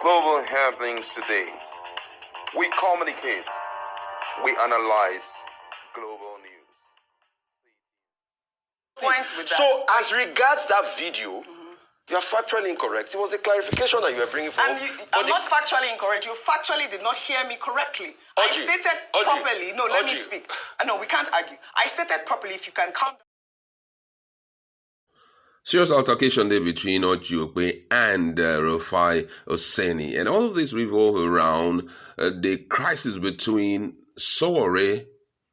global happenings today. We communicate, we analyze global news. Points with that. So, as regards that video, you are factually incorrect. It was a clarification that you were bringing forward. I'm not factually incorrect. You factually did not hear me correctly. I Ojy, stated properly. No, let me speak. No, we can't argue. I stated properly. If you can count. Serious altercation there between Ojy Okpe and Rufai Oseni, and all of this revolve around the crisis between Sowore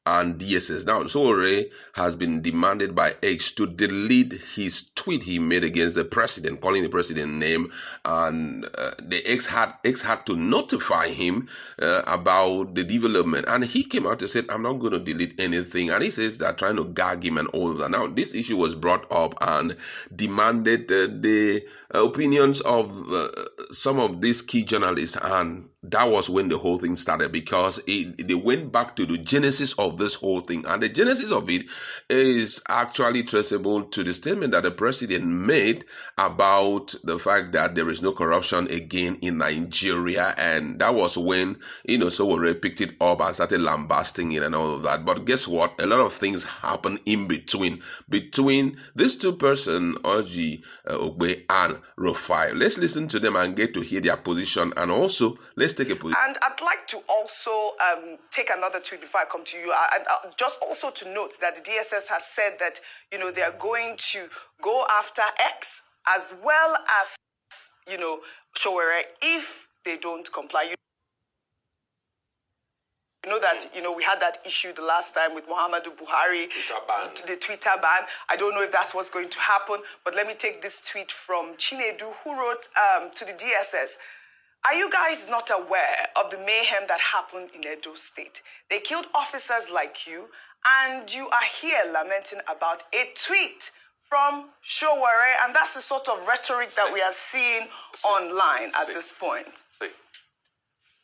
and DSS. Now, Sowore has been demanded by X to delete his tweet he made against the president, calling the president name, and the X had to notify him about the development, and he came out and said, "I'm not going to delete anything," and he says they're trying to gag him and all of that. Now, this issue was brought up and demanded the opinions of some of these key journalists, and that was when the whole thing started, because they went back to the genesis of this whole thing, and the genesis of it is actually traceable to the statement that the president made about the fact that there is no corruption again in Nigeria, and that was when Sowore picked it up and started lambasting it and all of that. But guess what? A lot of things happen in between these two persons, Ojy Okpe and Rufai. Let's listen to them and get to hear their position, and also let's take a position. And I'd like to also take another tweet before I come to you. And just also to note that the DSS has said that, they are going to go after X as well as, Sowore if they don't comply. You know that, we had that issue the last time with Muhammadu Buhari, the Twitter ban. I don't know if that's what's going to happen, but let me take this tweet from Chinedu, who wrote to the DSS. Are you guys not aware of the mayhem that happened in Edo State? They killed officers like you, and you are here lamenting about a tweet from Sowore, and that's the sort of rhetoric that we are seeing online at this point.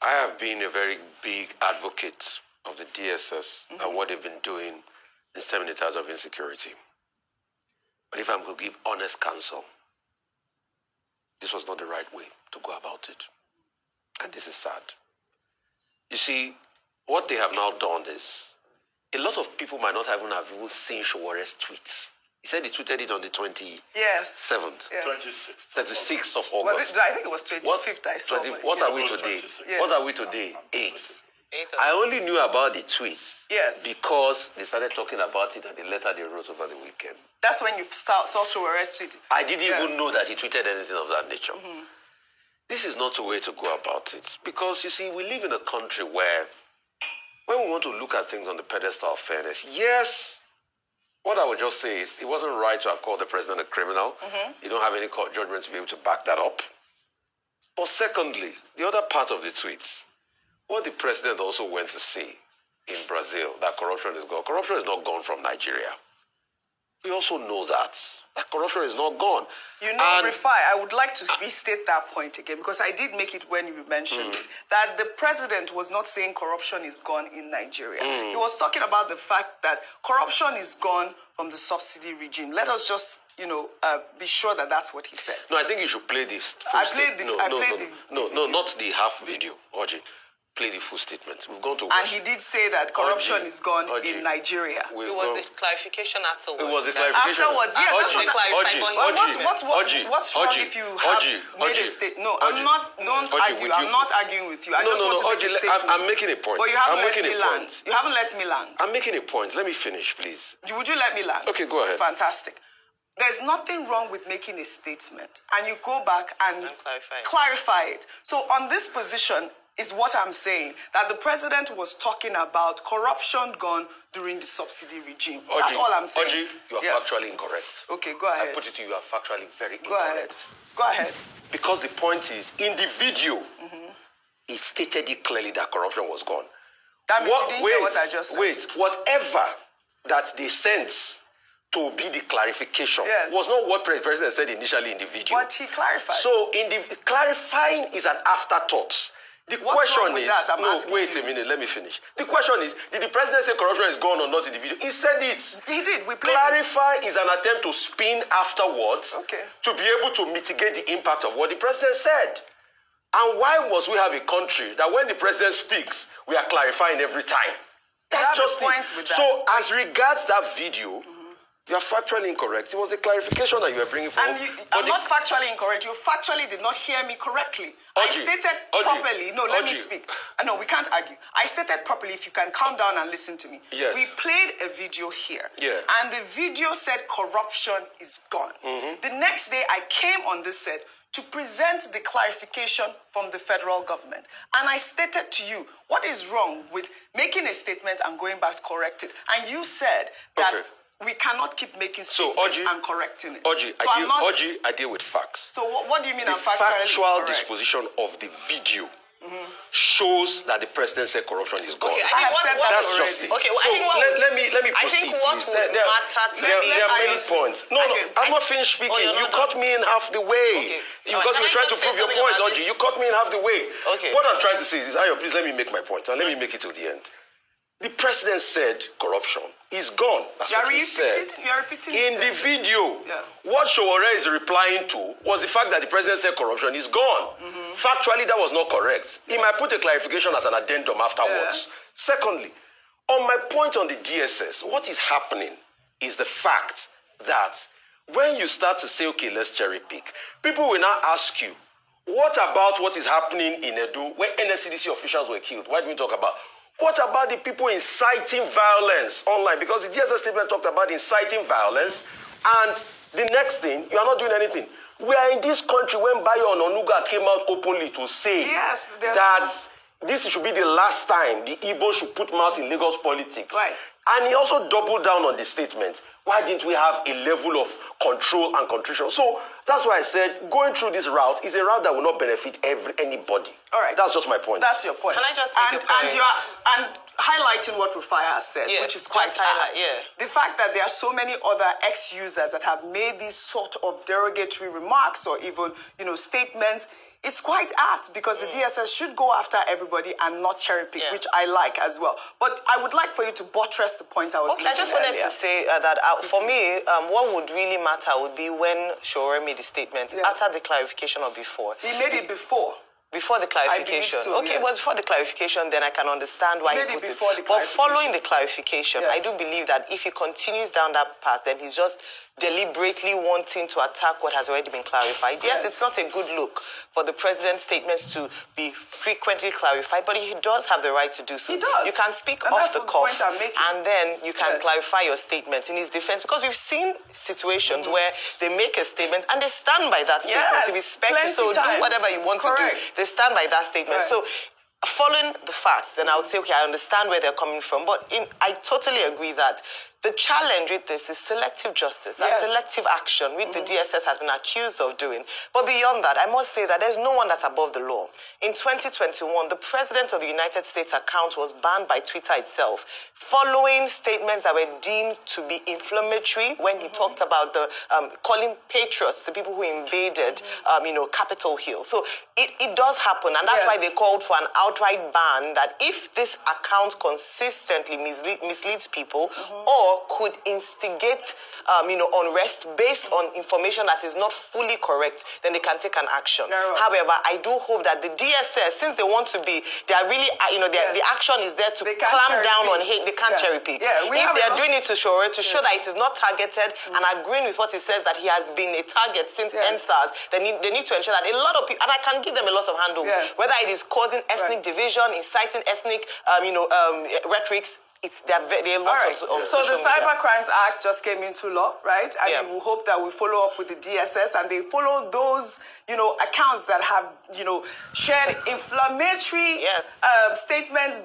I have been a very big advocate of the DSS and what they've been doing in 70 years of insecurity. But if I'm going to give honest counsel, this was not the right way to go about it. And this is sad. You see, what they have now done is, a lot of people might not have even seen Sowore's tweets. He said he tweeted it on the 27th. Yes. 26th of August. I think it was 25th. I saw. What are we today? Yes. What are we today? 8th. I only knew about the tweets. Yes. Because they started talking about it and the letter they wrote over the weekend. That's when you saw Sowore's tweet. I didn't even know that he tweeted anything of that nature. This is not a way to go about it. Because, you see, we live in a country where, when we want to look at things on the pedestal of fairness, yes, what I would just say is it wasn't right to have called the president a criminal. You don't have any court judgment to be able to back that up. But secondly, the other part of the tweets, what the president also went to see in Brazil, that corruption is gone. Corruption is not gone from Nigeria. We also know that corruption is not gone. Rufai, I would like to restate that point again, because I did make it when you mentioned it, that the president was not saying corruption is gone in Nigeria. He was talking about the fact that corruption is gone from the subsidy regime. Let us just, be sure that that's what he said. No, I think you should play this. No, not the half video, Ojy. Play the full statement. We've gone to. And he did say that corruption is gone in Nigeria. It was the clarification afterwards. It was the clarification. Afterwards, yes. What's wrong if you have made a statement? No, I'm not. Don't argue. I'm not arguing with you. I just want to make a statement. I'm making a point. But you haven't let me land. You haven't let me land. I'm making a point. Let me finish, please. Would you let me land? Okay, go ahead. Fantastic. There's nothing wrong with making a statement, and you go back and clarify it. So on this position is what I'm saying, that the president was talking about corruption gone during the subsidy regime. That's all I'm saying. Ojy, you are factually incorrect. Okay, go ahead. I put it to you, you are factually very incorrect. Go ahead. Go ahead. Because the point is, in the video, it stated it clearly that corruption was gone. That means you didn't hear what I just said. Wait, whatever that they sent to be the clarification was not what the president said initially in the video. But he clarified. So clarifying is an afterthought. The question is, wait a minute, let me finish. The question is, did the president say corruption is gone or not in the video? He said it. He did. We played Clarify is an attempt to spin afterwards to be able to mitigate the impact of what the president said. And why must we have a country that when the president speaks, we are clarifying every time? That's just it. So as regards that video, you are factually incorrect. It was a clarification that you were bringing forward. I'm not factually incorrect. You factually did not hear me correctly. I stated properly. No, let me speak. No, we can't argue. I stated properly. If you can calm down and listen to me. Yes. We played a video here. Yeah. And the video said corruption is gone. The next day, I came on this set to present the clarification from the federal government. And I stated to you, what is wrong with making a statement and going back to correct it? And you said that we cannot keep making statements and correcting it. Ojy, I deal with facts. So what do you mean I'm The factually factual correct? disposition of the video shows that the president said corruption is gone. Okay, I think that's just it. Okay, so let me proceed. I think what please. would matter to me... There are many points. No, I'm not finished speaking. You cut me in half the way. Because you're trying to prove your points, Ojy. You cut me in half the way. Okay. What I'm trying to say is, Ayo, please let me make my point. And let me make it to the end. The president said corruption is gone. That's what he said. You're repeating in the video, what Sowore is replying to was the fact that the president said corruption is gone. Factually, that was not correct. He might put a clarification as an addendum afterwards. Secondly, on my point on the DSS, what is happening is the fact that when you start to say, okay, let's cherry pick, people will now ask you, what about what is happening in Edo when NSCDC officials were killed? Why do we talk about? What about the people inciting violence online? Because the DSS statement talked about inciting violence, and the next thing, you are not doing anything. We are in this country when Bayo and Onuga came out openly to say that this should be the last time the Igbo should put mouth in Lagos politics. Right. And he also doubled down on the statement. Why didn't we have a level of control and contrition? So that's why I said going through this route is a route that will not benefit anybody. All right. That's just my point. That's your point. Can I just make a point? And highlighting what Rufai has said, which is quite the fact that there are so many other ex-users that have made these sort of derogatory remarks or even, statements. It's quite apt because the DSS should go after everybody and not cherry pick, which I like as well. But I would like for you to buttress the point I was making I just wanted to say that for me, what would really matter would be when Sowore made the statement, after the clarification or before. He made it before. Before the clarification. So, okay, it was before the clarification, then I can understand why he put it. But following the clarification, I do believe that if he continues down that path, then he's just deliberately wanting to attack what has already been clarified. Yes, it's not a good look for the president's statements to be frequently clarified, but he does have the right to do so. He does. You can speak off the cuff, and then you can clarify your statement in his defense, because we've seen situations where they make a statement and they stand by that statement to be respectful. So do whatever you want to do. They stand by that statement. So following the facts, then I would say, okay, I understand where they're coming from. But I totally agree that the challenge with this is selective justice and selective action, which the DSS has been accused of doing. But beyond that, I must say that there's no one that's above the law. In 2021, the President of the United States account was banned by Twitter itself, following statements that were deemed to be inflammatory when he talked about the calling patriots, the people who invaded, Capitol Hill. So it does happen, and that's why they called for an outright ban, that if this account consistently misleads people or could instigate, unrest based on information that is not fully correct, then they can take an action. However, I do hope that the DSS, since they want to be, they are really, the action is there to clamp down on hate. They can't cherry pick. If they are doing it to Sowore to show that it is not targeted and agreeing with what he says that he has been a target since NSAS, they need to ensure that a lot of people, and I can give them a lot of handles, whether it is causing ethnic division, inciting ethnic, rhetorics. They're a lot on So the social media. Cyber Crimes Act just came into law, right? And we hope that we follow up with the DSS and they follow those, accounts that have, shared inflammatory statements,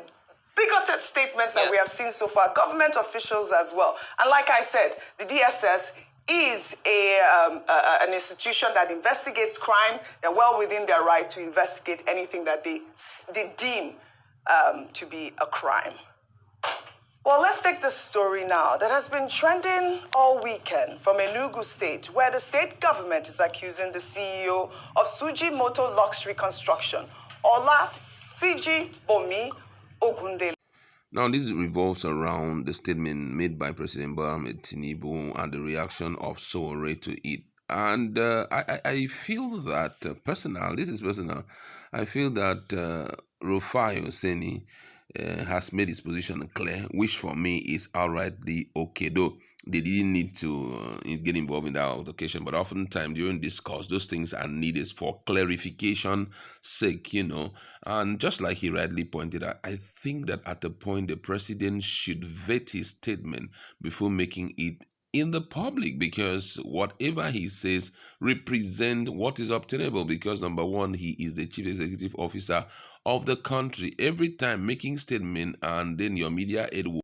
bigoted statements that we have seen so far, government officials as well. And like I said, the DSS is an institution that investigates crime. They're well within their right to investigate anything that they deem to be a crime. Well, let's take this story now that has been trending all weekend from Enugu State, where the state government is accusing the CEO of Suji Motor Luxury Construction, Ola Siji Bomi Ogundele. Now, this revolves around the statement made by President Tinubu and the reaction of Sowore to it. And I feel that this is personal, I feel that Rufai Oseni has made his position clear, which for me is outrightly okay. Though they didn't need to get involved in that altercation, but oftentimes during discourse, those things are needed for clarification sake, And just like he rightly pointed out, I think that at a point the president should vet his statement before making it in the public, because whatever he says represent what is obtainable, because number one, he is the chief executive officer of the country. Every time making statement and then your media aid will